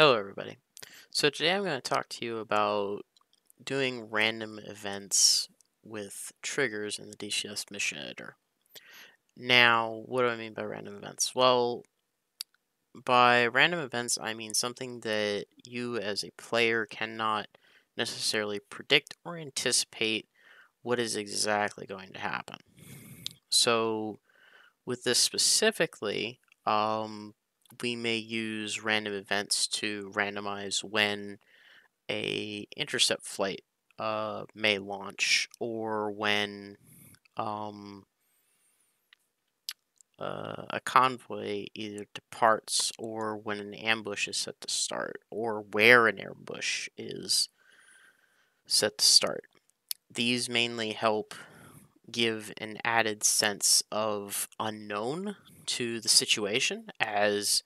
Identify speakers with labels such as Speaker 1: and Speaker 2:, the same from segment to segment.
Speaker 1: Hello, everybody. So today I'm going to talk to you about doing random events with triggers in the DCS mission editor. Now, what do I mean by random events? Well, by random events, I mean something that you as a player cannot necessarily predict or anticipate what is exactly going to happen. So, with this specifically, we may use random events to randomize when a intercept flight may launch, or when um, a convoy either departs, or when an ambush is set to start, or where an ambush is set to start. These mainly help give an added sense of unknown to the situation, as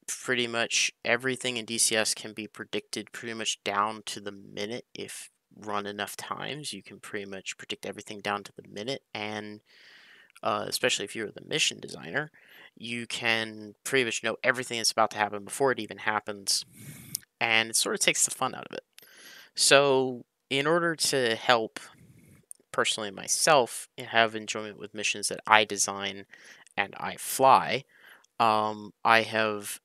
Speaker 1: pretty much everything in DCS can be predicted pretty much down to the minute. If run enough times, you can pretty much predict everything down to the minute, and especially if you're the mission designer, you can pretty much know everything that's about to happen before it even happens, and it sort of takes the fun out of it. So in order to help personally myself have enjoyment with missions that I design and I fly, I have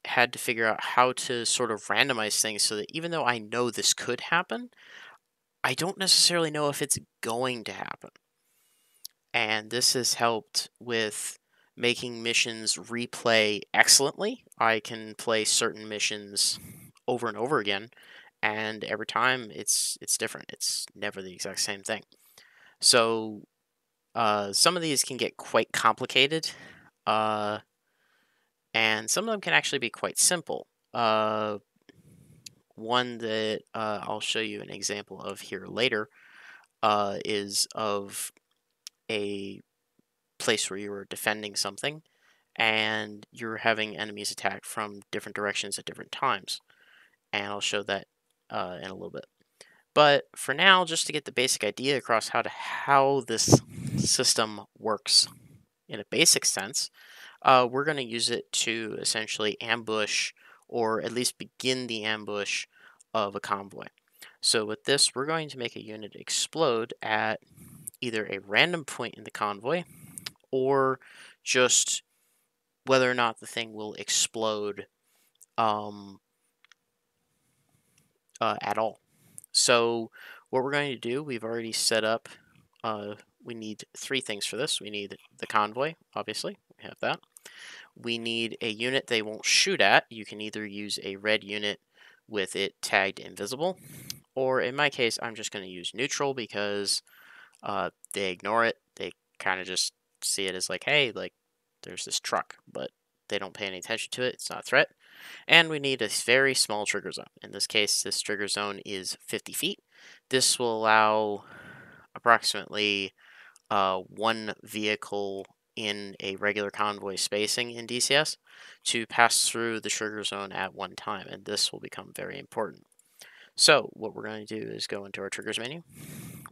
Speaker 1: had to figure out how to sort of randomize things so that even though I know this could happen, I don't necessarily know if it's going to happen. And this has helped with making missions replay excellently. I can play certain missions over and over again, and every time it's different. It's never the exact same thing. So some of these can get quite complicated, uh, and some of them can actually be quite simple. One that I'll show you an example of here later is of a place where you were defending something and you're having enemies attack from different directions at different times. And I'll show that in a little bit. But for now, just to get the basic idea across how this system works in a basic sense, we're going to use it to essentially ambush, or at least begin the ambush of a convoy. So with this, we're going to make a unit explode at either a random point in the convoy, or just whether or not the thing will explode at all. So what we're going to do, we've already set up, we need three things for this. We need the convoy, obviously, we have that. We need a unit they won't shoot at. You can either use a red unit with it tagged invisible, or in my case, I'm just going to use neutral because they ignore it. They kind of just see it as like, hey, like there's this truck, but they don't pay any attention to it. It's not a threat. And we need a very small trigger zone. In this case, this trigger zone is 50 feet. This will allow approximately one vehicle in a regular convoy spacing in DCS to pass through the trigger zone at one time, and this will become very important. So what we're going to do is go into our triggers menu.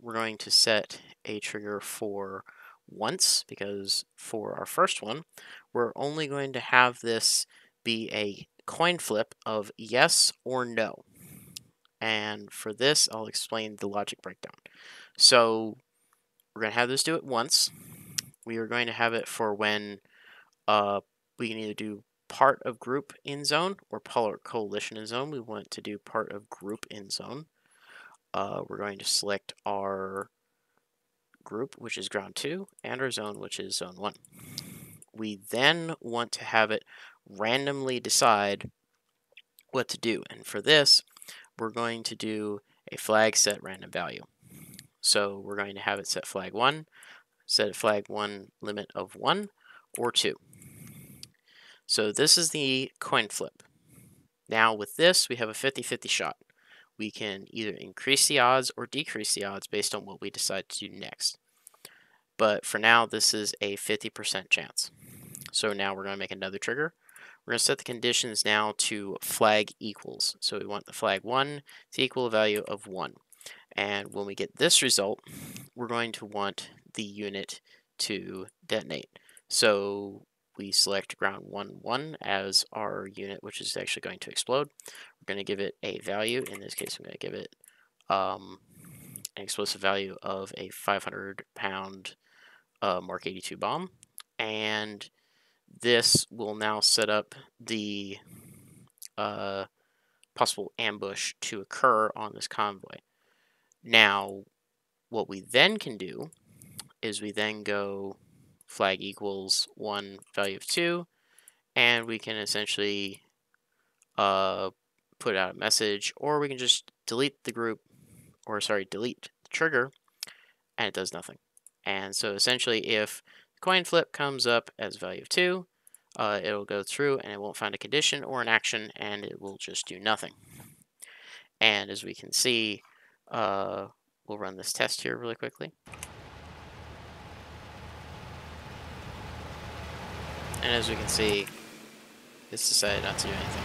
Speaker 1: We're going to set a trigger for once, because for our first one, we're only going to have this be a coin flip of yes or no. And for this, I'll explain the logic breakdown. So we're going to have this do it once. We are going to have it for when we can either do part of group in zone or coalition in zone. We want to do part of group in zone. We're going to select our group, which is ground 2, and our zone, which is zone 1. We then want to have it randomly decide what to do. And for this, we're going to do a flag set random value. So we're going to have it set flag 1, set flag 1 limit of 1 or 2. So this is the coin flip. Now with this, we have a 50-50 shot. We can either increase the odds or decrease the odds based on what we decide to do next. But for now, this is a 50% chance. So now we're going to make another trigger. We're going to set the conditions now to flag equals. So we want the flag 1 to equal a value of 1. And when we get this result, we're going to want the unit to detonate. So we select ground 1, 1 as our unit, which is actually going to explode. We're going to give it a value. In this case, I'm going to give it an explosive value of a 500-pound Mark 82 bomb. And this will now set up the possible ambush to occur on this convoy. Now, what we then can do is we then go flag equals 1 value of 2, and we can essentially put out a message, or we can just delete the group, or sorry, delete the trigger, and it does nothing. And so essentially, if the coin flip comes up as value of 2, it'll go through and it won't find a condition or an action, and it will just do nothing. And as we can see, we'll run this test here really quickly. And as we can see, it's decided not to do anything.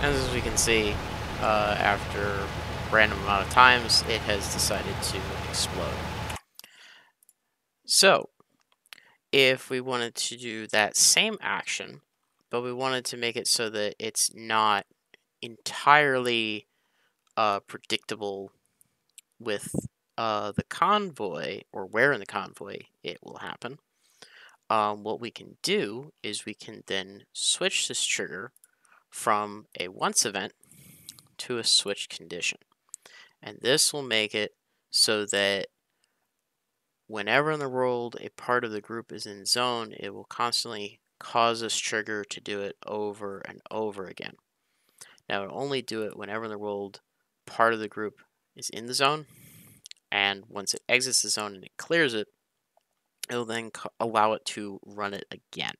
Speaker 1: As we can see, after a random amount of times, it has decided to explode. So, if we wanted to do that same action, but we wanted to make it so that it's not entirely predictable with the convoy, or where in the convoy it will happen, what we can do is we can then switch this trigger from a once event to a switch condition. And this will make it so that whenever in the world a part of the group is in zone, it will constantly cause this trigger to do it over and over again. Now, it'll only do it whenever in the world part of the group is in the zone, and once it exits the zone and it clears it, it'll then allow it to run it again.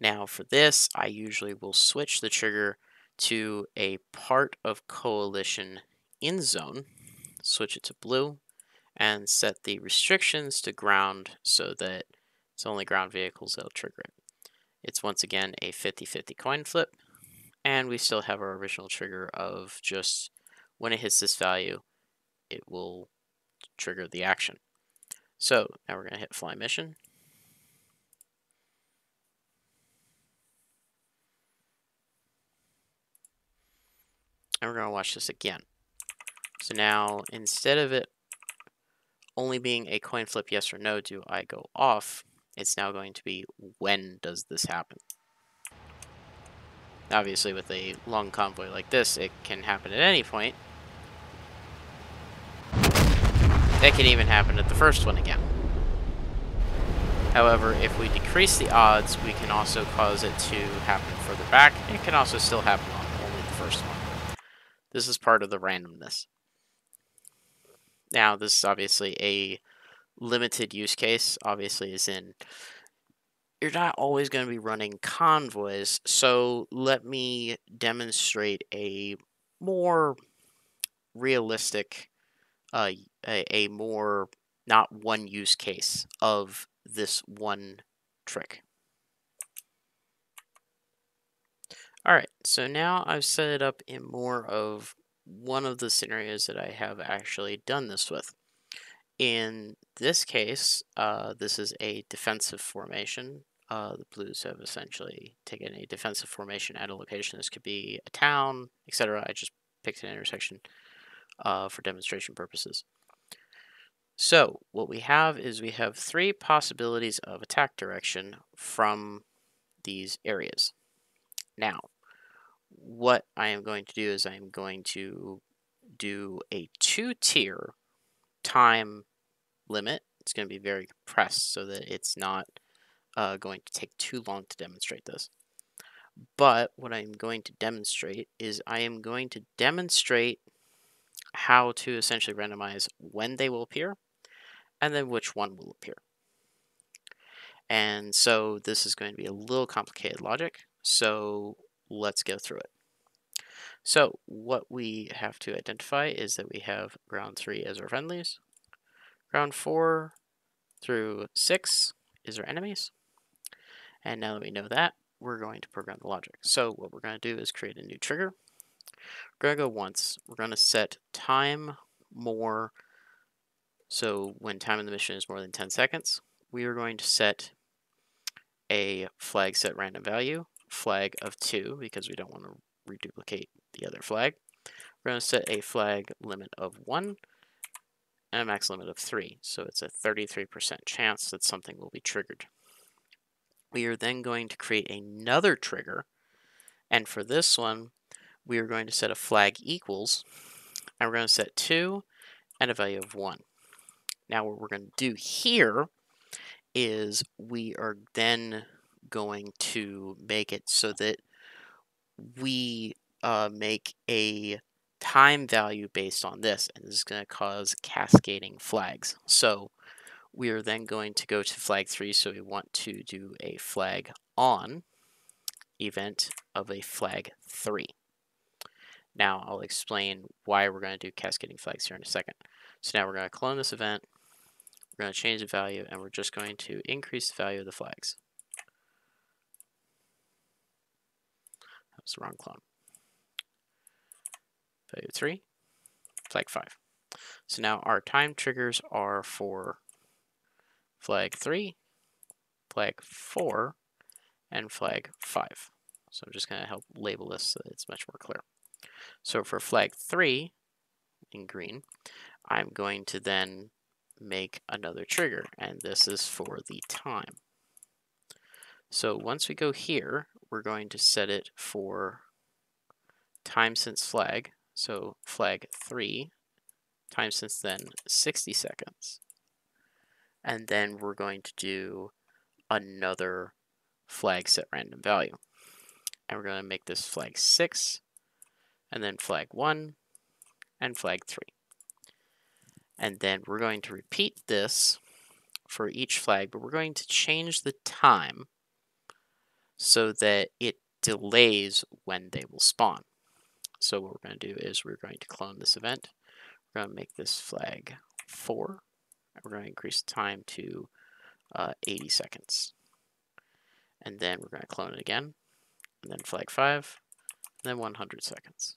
Speaker 1: Now, for this, I usually will switch the trigger to a part of coalition in zone, switch it to blue, and set the restrictions to ground so that it's only ground vehicles that'll trigger it. It's once again a 50-50 coin flip, and we still have our original trigger of just when it hits this value, it will trigger the action. So now we're going to hit fly mission. And we're going to watch this again. So now, instead of it only being a coin flip yes or no, do I go off, it's now going to be when does this happen. Obviously, with a long convoy like this, it can happen at any point. It can even happen at the first one again. However, if we decrease the odds, we can also cause it to happen further back. It can also still happen on only the first one. This is part of the randomness. Now, this is obviously a limited use case, obviously, as in you're not always going to be running convoys, so let me demonstrate a more realistic, a more not one use case of this one trick. Alright, so now I've set it up in more of one of the scenarios that I have actually done this with. In this case, this is a defensive formation. The Blues have essentially taken a defensive formation at a location. This could be a town, etc. I just picked an intersection for demonstration purposes. So what we have is we have 3 possibilities of attack direction from these areas. Now, what I am going to do is I am going to do a 2-tier time limit. It's going to be very compressed so that it's not going to take too long to demonstrate this. But what I'm going to demonstrate is I am going to demonstrate how to essentially randomize when they will appear and then which one will appear. And so this is going to be a little complicated logic. So let's go through it. So what we have to identify is that we have ground 3 as our friendlies, ground 4 through 6 is our enemies. And now that we know that, we're going to program the logic. So what we're going to do is create a new trigger. We're going to go once. We're going to set time more. So when time in the mission is more than 10 seconds, we are going to set a flag set random value, flag of 2, because we don't want to reduplicate the other flag. We're going to set a flag limit of 1 and a max limit of 3. So it's a 33% chance that something will be triggered. We are then going to create another trigger, and for this one, we are going to set a flag equals, and we're going to set 2 and a value of 1. Now what we're going to do here is we are then going to make it so that we make a time value based on this, and this is going to cause cascading flags. So we are then going to go to flag 3, so we want to do a flag on event of a flag 3. Now I'll explain why we're going to do cascading flags here in a second. So now we're going to clone this event, we're going to change the value, and we're just going to increase the value of the flags. That was the wrong clone. Value 3, flag 5. So now our time triggers are for flag 3, flag 4, and flag 5. So I'm just going to help label this so that it's much more clear. So for flag 3 in green, I'm going to then make another trigger, and this is for the time. So once we go here, we're going to set it for time since flag. So flag 3, time since then 60 seconds. And then we're going to do another flag set random value. And we're going to make this flag 6, and then flag 1, and flag 3. And then we're going to repeat this for each flag, but we're going to change the time so that it delays when they will spawn. So what we're going to do is we're going to clone this event. We're going to make this flag 4, and we're going to increase the time to 80 seconds. And then we're going to clone it again, and then flag 5, and then 100 seconds.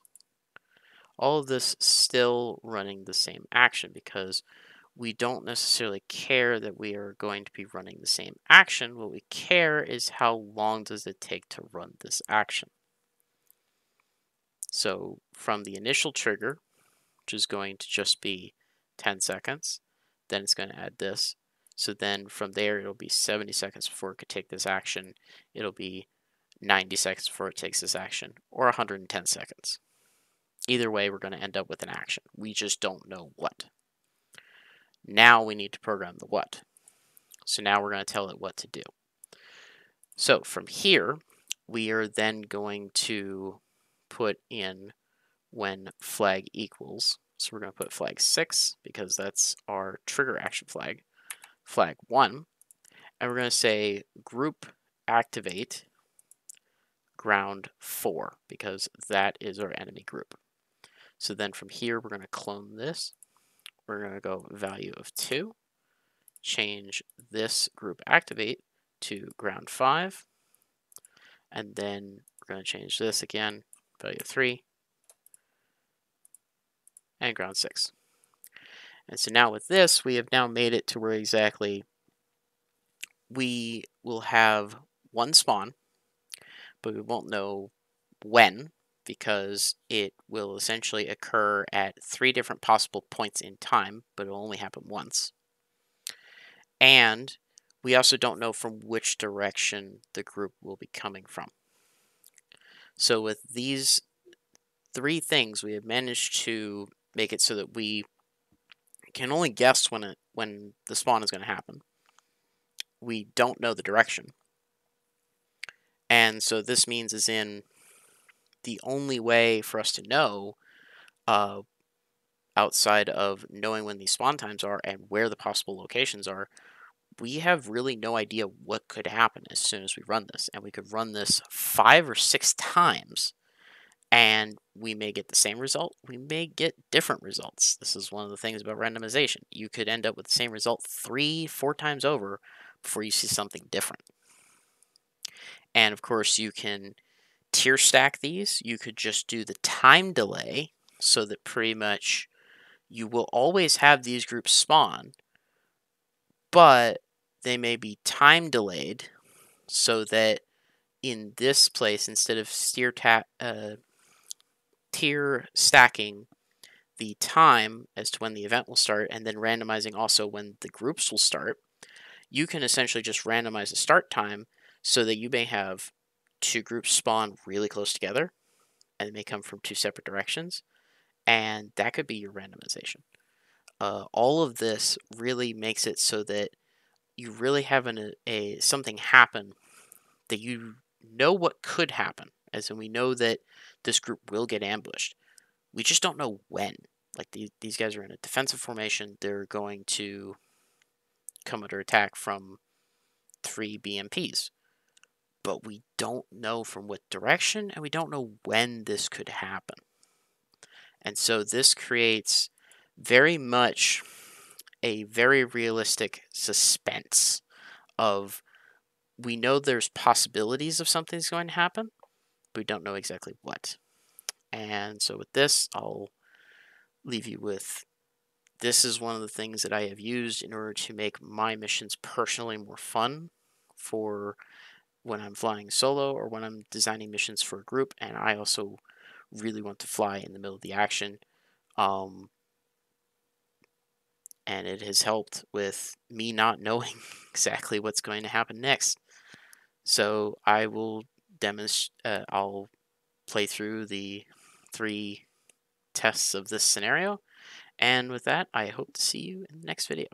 Speaker 1: All of this still running the same action because we don't necessarily care that we are going to be running the same action. What we care is how long does it take to run this action. So from the initial trigger, which is going to just be 10 seconds, then it's going to add this. So then from there, it'll be 70 seconds before it could take this action. It'll be 90 seconds before it takes this action, or 110 seconds. Either way, we're going to end up with an action. We just don't know what. Now we need to program the what. So now we're going to tell it what to do. So from here, we are then going to put in when flag equals. So we're going to put flag 6 because that's our trigger action flag. Flag 1. And we're going to say group activate ground 4 because that is our enemy group. So then from here, we're going to clone this. We're going to go value of 2, change this group activate to ground 5, and then we're going to change this again, value of 3, and ground 6. And so now with this, we have now made it to where exactly we will have one spawn, but we won't know when, because it will essentially occur at 3 different possible points in time, but it will only happen once. And we also don't know from which direction the group will be coming from. So with these 3 things, we have managed to make it so that we can only guess when the spawn is going to happen. We don't know the direction. And so this means is in the only way for us to know outside of knowing when these spawn times are and where the possible locations are, we have really no idea what could happen as soon as we run this. And we could run this 5 or 6 times, and we may get the same result. We may get different results. This is one of the things about randomization. You could end up with the same result 3, 4 times over before you see something different. And of course, you can tier stack these. You could just do the time delay so that pretty much you will always have these groups spawn, but they may be time delayed so that in this place, instead of tier stacking the time as to when the event will start and then randomizing also when the groups will start, you can essentially just randomize the start time so that you may have 2 groups spawn really close together and it may come from 2 separate directions, and that could be your randomization. All of this really makes it so that you really have something happen that you know what could happen, as in we know that this group will get ambushed. We just don't know when. Like these guys are in a defensive formation. They're going to come under attack from 3 BMPs. But we don't know from what direction, and we don't know when this could happen. And so this creates very much a very realistic suspense of, we know there's possibilities of something's going to happen, but we don't know exactly what. And so with this, I'll leave you with, this is one of the things that I have used in order to make my missions personally more fun for when I'm flying solo or when I'm designing missions for a group, and I also really want to fly in the middle of the action. And it has helped with me not knowing exactly what's going to happen next. So I will I'll play through the 3 tests of this scenario, and with that, I hope to see you in the next video.